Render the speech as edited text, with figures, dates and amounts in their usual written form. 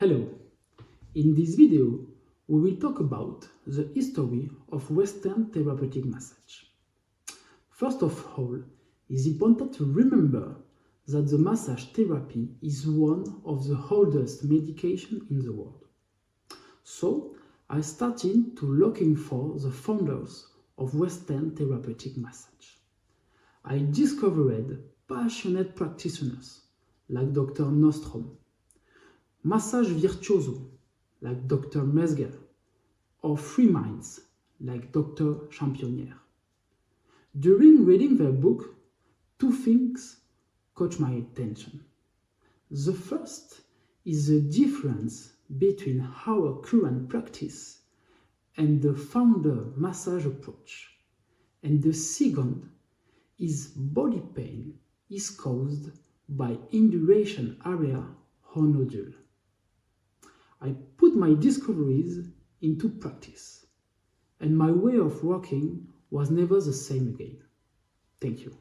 Hello, in this video we will talk about the history of Western therapeutic massage. First of all, it is important to remember that the massage therapy is one of the oldest medications in the world. So I started to looking for the founders of Western therapeutic massage. I discovered passionate practitioners like Dr. Nostrom, massage virtuoso like Dr. Mesger, or free minds like Dr. Championnier. During reading their book, two things caught my attention. The first is the difference between our current practice and the founder massage approach. And the second is body pain is caused by induration area or nodule. I put my discoveries into practice, and my way of working was never the same again. Thank you.